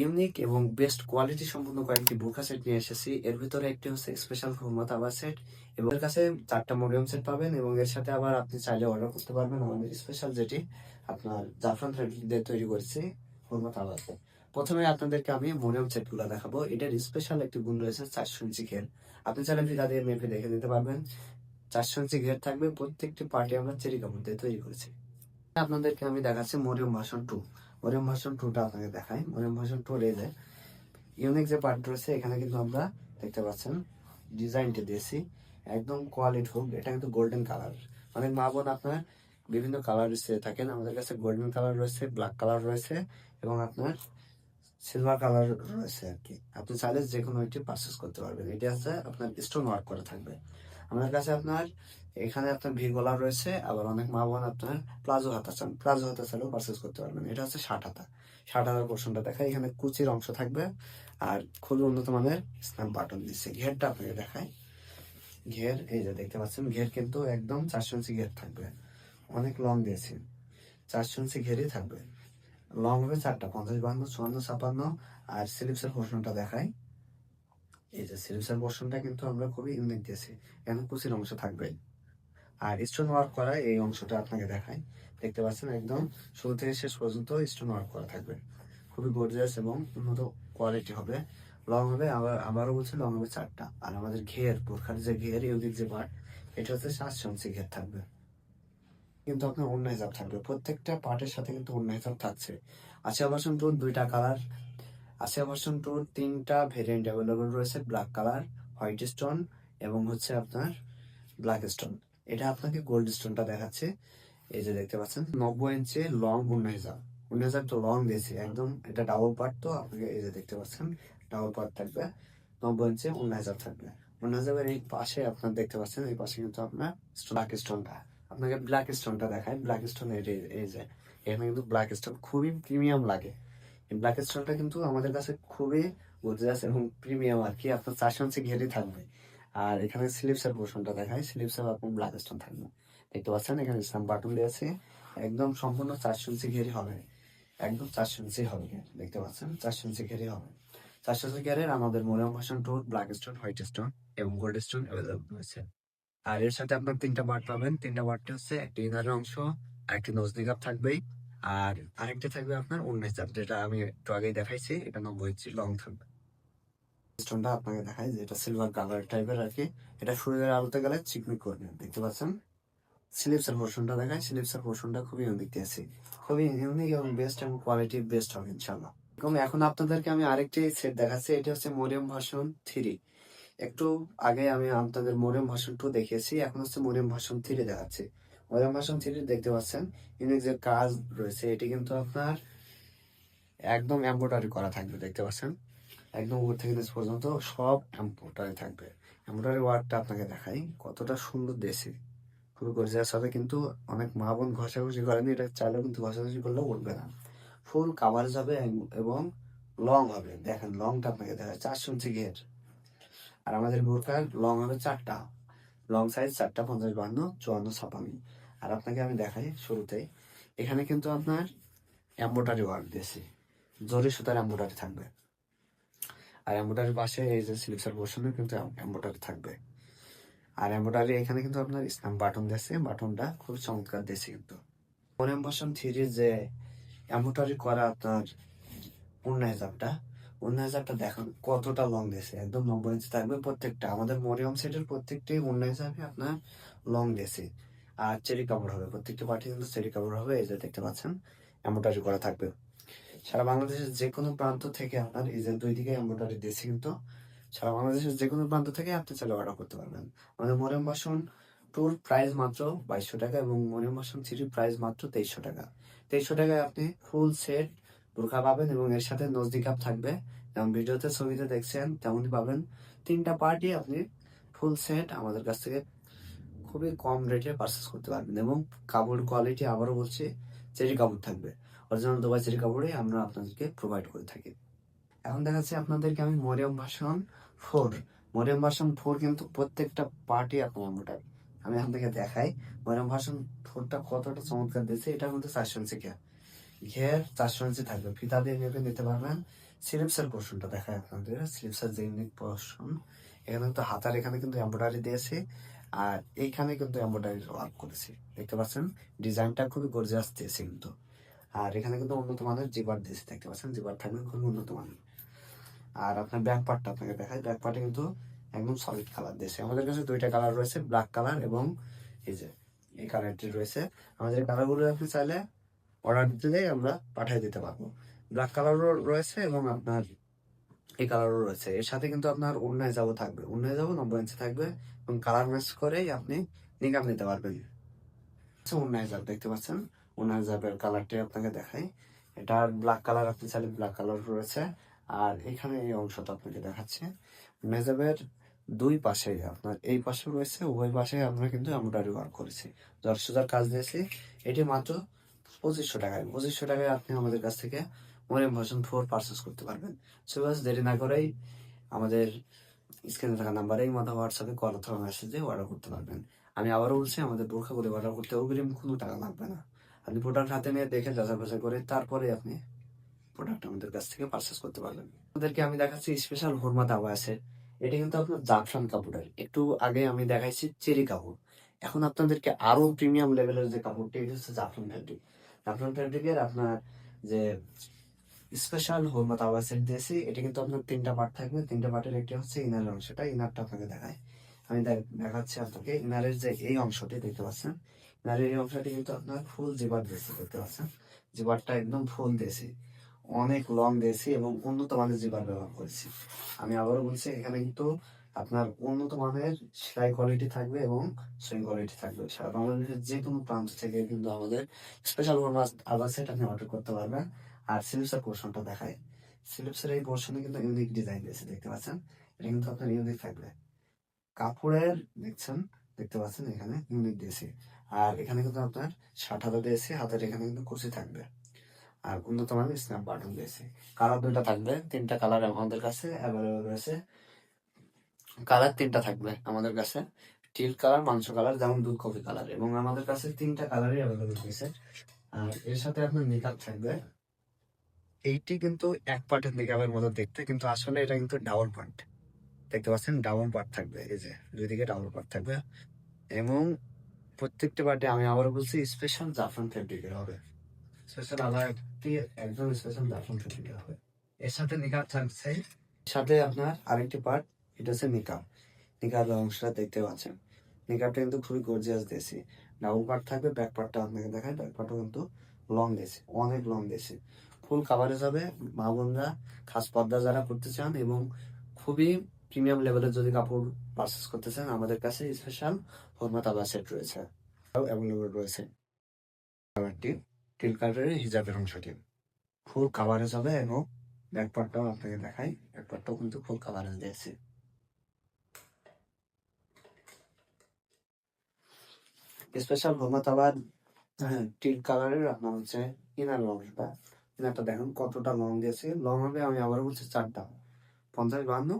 Unique এবং best quality সম্পন্ন কয়েকটি বোরকা সেট নিয়ে এসেছি। এর ভিতরে একটি হচ্ছে স্পেশাল হুরমাত আবার সেট এবং এর কাছে 4টা মরিয়ম সেট পাবেন এবং এর সাথে আবার আপনি চাইলে অর্ডার করতে পারবেন আমাদের স্পেশাল যেটি আপনার জাফরান থ্রেড দিয়ে তৈরি করেছি হুরমাত আবার সেট। প্রথমে আপনাদেরকে আমি মরিয়ম সেটগুলো দেখাবো। এটার স্পেশাল একটি গুণ রয়েছে 400 ইঞ্চি ঘের। আপনি চাইলে ফিতা দিয়ে মেপে দেখে নিতে পারবেন। 400 ইঞ্চি ঘের থাকবে, প্রত্যেকটি পার্টি আমরা চেরি কাপড় দিয়ে তৈরি করেছি। আপনাদেরকে আমি দেখাচ্ছি মরিয়ম ভার্সন 2। মরিয়ম ভার্সন 2টা আপনাকে দেখাই। মরিয়ম ভার্সন 2 এর ইউনিক যে পার্ট রয়েছে এখানে কিন্তু আমরা দেখতে পাচ্ছেন ডিজাইনটা দিয়েছি একদম কোয়ালিটি হোক। এটা কিন্তু গোল্ডেন কালার। অনেক মা বোন আপনার বিভিন্ন কালার থাকেন, আমাদের কাছে গোল্ডেন কালার রয়েছে, ব্ল্যাক কালার রয়েছে এবং আপনার সিলভার কালার রয়েছে আর কি। আপনি চাইলে যে কোনো একটি পারচেস করতে পারবেন। এটা হচ্ছে আপনার স্টোন ওয়ার্ক করা থাকবে আমাদের কাছে। আপনার এখানে আপনার ভি গলা রয়েছে, আবার অনেক মা বোন আপনার প্লাজো হাতা চান, প্লাজো হাতা চাইলেও পারচেস করতে পারবেন। এটা হচ্ছে 60 হাতা। 60 হাতার পোর্শনটা দেখায়, এখানে কুচির অংশ থাকবে আর খুবই উন্নত মানের স্ন্যাপ বাটন দিচ্ছে। ঘেরটা আপনাকে দেখায়। ঘের এই যে দেখতে পাচ্ছেন, ঘের কিন্তু একদম 400 ইঞ্চি ঘের থাকবে। অনেক লং দিয়েছি, 400 ইঞ্চি ঘেরই থাকবে। লং হবে 4টা, 50, 52, 54, 56। আর স্লিপসের পোর্শনটা দেখায়। এই যে স্লিপসের পোর্শনটা কিন্তু আমরা খুবই ইউনিক দিয়েছি, এখানে কুচির অংশ থাকবে আর স্টোন ওয়ার্ক করা এই অংশটা আপনাকে দেখায়। দেখতে পাচ্ছেন একদম শুরু থেকে শেষ পর্যন্ত স্টোন ওয়ার্ক করা থাকবে। খুবই গর্জিয়াস এবং উন্নত কোয়ালিটি হবে। লং হবে আবারও বলছি, লং হবে 4টা। আর আমাদের ঘের, বোরখার যে ঘের, ইউনিক যে পার্ট, এটা হচ্ছে 700 ইঞ্চি ঘের থাকবে। কিন্তু আপনার অন্য হিসাব থাকবে, প্রত্যেকটা পার্টের সাথে কিন্তু অন্য হিসাব থাকছে। আসিয়া ভার্সন 2 2টা কালার। আসিয়া ভার্সন 2 3টা ভেরিয়েন্ট অ্যাভেলেবল রয়েছে, ব্ল্যাক কালার, হোয়াইট স্টোন এবং হচ্ছে আপনার ব্ল্যাক স্টোন। এটা আপনাকে গোল্ড স্টোনটা দেখাচ্ছে। এই যে দেখতে পাচ্ছেন 90 ইঞ্চি লং 19,000। 19,000 তো লং দিয়েছি একদম, এটা ডাবল পার্ট তো আপনাকে এই যে দেখতে পাচ্ছেন ডাবল পার্ট থাকবে। 90 ইঞ্চি 19,000 থাকবে। 19,000 এই পাশে আপনার দেখতে পাচ্ছেন, এই পাশে কিন্তু আপনার ব্ল্যাক স্টোনটা, আপনাকে ব্ল্যাক স্টোনটা দেখায়। ব্ল্যাক স্টোন এই যে এখানে কিন্তু ব্ল্যাক স্টোন খুবই প্রিমিয়াম লাগে। এই ব্ল্যাক স্টোনটা কিন্তু আমাদের কাছে খুবই গর্জিয়াস এবং প্রিমিয়াম আর কি। আপনার 400 ইঞ্চি ঘেরে থাকবে। আর এখানে স্লিপসের পোর্শনটা দেখায়, স্লিপসের আপনার ব্ল্যাক স্টোন থাকবে। দেখতে পাচ্ছেন এখানে স্ন্যাপ বাটন দিয়েছে, একদম সম্পূর্ণ 400 ইঞ্চি ঘেরি হবে, একদম 400 ইঞ্চি হবে। দেখতে পাচ্ছেন 400 ইঞ্চি ঘেরি হবে। 400 ইঞ্চি ঘেরের আমাদের Mariam version 2 black stone, white stone এবং গোল্ড স্টোন অ্যাভেলেবল রয়েছে। আর এর সাথে আপনার 3টা পার্ট পাবেন। 3টা পার্টটি হচ্ছে একটি ইনারের অংশ, আরেকটি নোজ নিকাপ থাকবেই, আর আরেকটা থাকবে আপনার 19 হাত, যেটা আমি একটু আগেই দেখাইছি। এটা 90 ইঞ্চি লং থাকবে। স্টোনটা আপনাকে দেখায় যে এটা সিলভার কালার টাইপের আর কি। এটা সূর্যের আলোতে গেলে চিকমিক করবে। দেখতে পাচ্ছেন স্লিপসের পোর্শনটা দেখায়, স্লিপসের পোর্শনটা খুবই ইউনিক দিয়েছি, খুবই ইউনিক এবং বেস্ট এবং কোয়ালিটি বেস্ট হবে ইনশাল্লাহ। এবং এখন আপনাদেরকে আমি আরেকটি সেট দেখাচ্ছি। এটা হচ্ছে মরিয়ম ভার্সন 3। একটু আগে আমি আপনাদের মরিয়ম ভার্সন 2 দেখিয়েছি, এখন হচ্ছে মরিয়ম ভার্সন 3 দেখাচ্ছি। মরিয়ম ভার্সন 3 দেখতে পাচ্ছেন ইউনিক যে কাজ রয়েছে, এটি কিন্তু আপনার একদম এমব্রয়ডারি করা থাকবে। দেখতে পাচ্ছেন একদম উপর থেকে নিচ পর্যন্ত সব এমব্রয়ডারি থাকবে। এমব্রয়ডারি ওয়ার্কটা আপনাকে দেখাই কতটা সুন্দর দেশি, খুবই গর্জিয়াস হবে। কিন্তু অনেক মা বোন ঘষাঘষি করেনি, এটা চাইলেও কিন্তু ঘষাঘষি করলেও উঠবে না। ফুল কাভারেজ হবে এবং লং হবে। দেখেন লংটা আপনাকে দেখায়, 400 ইঞ্চি ঘের। আর আমাদের বোরকার লং হবে 4টা, লং সাইজ 4টা, 50, 52, 54, 56। আর আপনাকে আমি দেখাই শুরুতেই, এখানে কিন্তু আপনার এমব্রয়ডারি ওয়ার্ক দিয়েছি, জরি সুতার এমব্রয়ডারি থাকবে। আর এমব্রয়ডারির পাশে এই যে স্লিপসের পোর্শনে কিন্তু এমব্রয়ডারি থাকবে। আর এমব্রয়ডারি এখানে কিন্তু আপনার স্ন্যাপ বাটন দিয়েছে, বাটনটা খুব চমৎকার দিয়েছে। কিন্তু মরিয়ম ভার্সন 3 যে এমব্রয়ডারি করা আপনার 19,000টা, 19,000টা দেখুন কতটা লং দিয়েছে, একদম 90 ইঞ্চি থাকবে প্রত্যেকটা। আমাদের মরিয়ম সেটের প্রত্যেকটি 19,000 আপনার লং দিয়েছে। আর চেরি কাপড় হবে, প্রত্যেকটি পার্টি কিন্তু চেরি কাপড় হবে। এই যে দেখতে পাচ্ছেন এমব্রয়ডারি করা থাকবে। সারা বাংলাদেশের যে কোনো প্রান্ত থেকে আপনার এই যে 2 দিকে এমব্রয়ডারি দিয়েছে, কিন্তু সারা বাংলাদেশের যে কোনো প্রান্ত থেকে আপনি চাইলে অর্ডার করতে পারবেন। আমাদের মরিয়ম ভার্সন 2 প্রাইস মাত্র 2200 টাকা এবং মরিয়ম ভার্সন 3 প্রাইস মাত্র 2300 টাকা। 2300 টাকায় আপনি ফুল সেট বোরকা পাবেন এবং এর সাথে নজদি কাপ থাকবে, যেমন ভিডিওতে ছবিতে দেখছেন তেমনই পাবেন। 3টা পার্টি আপনি ফুল সেট আমাদের কাছ থেকে খুবই কম রেটে পারচেস করতে পারবেন। এবং কাপড় কোয়ালিটি আবারও বলছি চেরি কাপড় থাকবে, অরিজিনাল দুবাই চেরি কাপড়ে আমরা আপনাদেরকে প্রোভাইড করে থাকি। এখন দেখাচ্ছি আপনাদেরকে আমি মরিয়ম ভার্সন 4। মরিয়ম ভার্সন 4 কিন্তু প্রত্যেকটা পার্টি আপনার এমব্রয়ডারি। আমি এখান থেকে দেখাই মরিয়ম ভার্সন 4টা কতটা চমৎকার দিয়েছে। এটা কিন্তু 400 ইঞ্চি ঘের, 400 ইঞ্চি থাকবে। ফিতা দিয়ে মেপে নিতে পারবেন স্লিভসের পোর্শনটা দেখায় আপনাদের, স্লিভসের যে ইউনিক পোর্শন, এখানে কিন্তু হাতার এখানে কিন্তু এমব্রয়ডারি দিয়েছি, আর এইখানে কিন্তু এমব্রয়ডারি ওয়ার্ক করেছি, দেখতে পাচ্ছেন ডিজাইনটা খুবই গর্জিয়াস দিয়েছি কিন্তু। আর এখানে কিন্তু উন্নত মানের জিবার দিয়েছি, দেখতে পাচ্ছেন জিবার থাকবে খুবই উন্নত মানের। আর আপনার ব্যাক পার্টটা আপনাকে দেখায়, ব্যাক পার্টে কিন্তু একদম সলিড কালার দিয়েছে। আমাদের কাছে দুইটা কালার রয়েছে, ব্ল্যাক কালার এবং এই যে এই কালারটি রয়েছে। আমাদের কালারগুলো আপনি চাইলে অর্ডার দিলেই আমরা পাঠিয়ে দিতে পারবো। ব্ল্যাক কালারও রয়েছে এবং আপনার এই কালারও রয়েছে। এর সাথে কিন্তু আপনার ওড়নায় যাবো থাকবে, ওড়নায় যাবো 90 ইঞ্চি থাকবে এবং কালার ম্যাচ করেই আপনি নিকাব নিতে পারবেন। আচ্ছা, ওড়নায় যাব দেখতে পাচ্ছেন, ওড়নায় যাবের কালারটি আপনাকে দেখাই। এটার ব্ল্যাক কালার আপনি চাইলে ব্ল্যাক কালার রয়েছে। আর এখানে এই অংশটা আপনাকে দেখাচ্ছে, মেজাবের দুই পাশে আপনার এই পাশে রয়েছে, উভয় পাশে আমরা কিন্তু এমব্রয়ডারি ওয়ার্ক করেছি, জর্জেটের কাজ দিয়েছি। এটি মাত্র 2500 টাকায়, 2500 টাকায় আপনি আমাদের কাছ থেকে মরিয়ম ভার্সন 4 পারচেস করতে পারবেন। সো বাস দেরি না করেই আমাদের স্ক্রিনে থাকা নাম্বারে মতো হোয়াটসঅ্যাপে কল অথবা মেসেজে অর্ডার করতে পারবেন। আমি আবারও বলছি, আমাদের বোরখাগুলো অর্ডার করতে অগ্রিম কোনো টাকা লাগবে না। আপনি প্রোডাক্ট হাতে নিয়ে দেখে যাচাই বাছাই করে তারপরে আপনি প্রোডাক্ট আমাদের কাছ থেকে পারচেস করতে পারবেন। আপনাদেরকে আমি দেখাচ্ছি স্পেশাল হুরমা দাবা আছে। এটা কিন্তু আপনার জাফরান কাপড়ের, একটু আগে আমি দেখাইছি চেরি কাপড়, এখন আপনাদেরকে আরো প্রিমিয়াম লেভেলের যে কাপড়টি, এটা হচ্ছে জাফরান ফ্যাব্রিক। জাফরান ফ্যাব্রিকের আপনার যে স্পেশাল হুরমা তাওয়া সেট দিয়েছি, এটা কিন্তু আপনার 3টা পার্ট থাকবে। 3টা পার্টের একটি হচ্ছে ইনার অংশটা, ইনারটা আপনাকে দেখায়। আমি দেখাচ্ছি আপনাকে ইনারের যে এই অংশটি দেখতে পাচ্ছেন, ইনারের এই অংশটি কিন্তু আপনার ফুল জিবার দিয়েছি, দেখতে পাচ্ছেন জিবারটা একদম ফুল দিয়েছি, অনেক লং দিয়েছি এবং উন্নত মানের জিবার ব্যবহার করেছি। আমি আবারও বলছি, এখানে কিন্তু আপনার উন্নত মানের সেলাই কোয়ালিটি থাকবে এবং সুইং কোয়ালিটি থাকবে। সারা বাংলাদেশের যে কোনো প্রান্ত থেকে কিন্তু আমাদের স্পেশাল আবার সেট আপনি অর্ডার করতে পারবেন। আর স্লিপসের পোর্শনটা দেখায়, স্লিপসের এই পোর্শনে কিন্তু ইউনিক ডিজাইন দিয়েছে, দেখতে পাচ্ছেন এটা কিন্তু আপনার ইউনিক থাকবে। কাপড়ের দেখছেন, দেখতে পাচ্ছেন এখানে ইউনিক দিয়েছি। আর এখানে কিন্তু আপনার 60 হাতা দিয়েছি, হাতের এখানে কিন্তু কুচি থাকবে। আর উন্নত মানের স্ন্যাপ বাটন দিয়েছি। কালার দুইটা থাকবে, 3টা কালার আমাদের কাছে অ্যাভেলেবল রয়েছে। কালার 3টা থাকবে আমাদের কাছে, টিল কালার, মাংস কালার, যেমন দুধ কফি কালার, এবং আমাদের কাছে 3টা কালারই অ্যাভেলেবল রয়েছে। আর এর সাথে আপনার মেকআপ থাকবে। এইটি কিন্তু এক পার্টের মেকআপের মতো দেখতে, কিন্তু আসলে এটা কিন্তু ডাবল পার্ট, দেখতে পাচ্ছেন ডাবল পার্ট থাকবে, এই যে দুই দিকে ডাবল পার্ট থাকবে। এবং প্রত্যেকটা পার্টে আমি আবারও বলছি স্পেশাল জাফরান ফেব্রিকের হবে, স্পেশাল আলাদা একটি একদম স্পেশাল জাফরান ফেব্রিকের হবে। এর সাথে মেকআপ থাকছে, সাথে আপনার আরেকটি পার্ট, এটা হচ্ছে মেকআপ। মেকআপের অংশটা দেখতে পাচ্ছেন, মেকআপটা কিন্তু খুবই গর্জিয়াস দিয়েছি। ডাবল পার্ট থাকবে, ব্যাক পার্টটা আপনাকে দেখায়, ব্যাক পার্টও কিন্তু লং দিয়েছি, অনেক লং দিয়েছি, ফুল কাভারেজ হবে। মা বোনরা খাস পর্দা যারা করতে চান এবং খুবই প্রিমিয়াম লেভেলের যদি কাপড় পারচেস করতে চান, আমাদের কাছে স্পেশাল হরমাত আবার সেট রয়েছে, অ্যাভেলেবল রয়েছে। কালারটি টিল কালারের হিজাবের অংশটি ফুল কাভারেজ হবে এবং ব্যাক পার্টটাও আপনাকে দেখাই, ব্যাক পার্টটাও কিন্তু ফুল কাভারেজ দিয়েছি। স্পেশাল হরমাত আবার টিল কালারের আপনার হচ্ছে ইনার অংশটা, ইনারটা দেখুন কতটা লং দিয়েছে, লং হবে আমি আবার বলছি 4টা, 50, 52,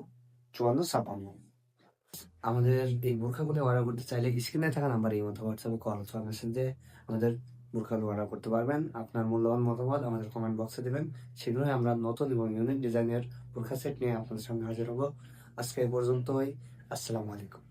54, 56। আমাদের এই বোরখাগুলো অর্ডার করতে চাইলে স্ক্রিনে থাকা নাম্বার এই মতো হোয়াটসঅ্যাপে কল অথবা মেসেজে আমাদের বোরখাগুলো অর্ডার করতে পারবেন। আপনার মূল্যবান মতামত আমাদের কমেন্ট বক্সে দেবেন, শীঘ্রই আমরা নতুন এবং ইউনিক ডিজাইনের বোরখা সেট নিয়ে আপনাদের সঙ্গে হাজির হবো। আজকে এই পর্যন্তই, আসসালামু আলাইকুম।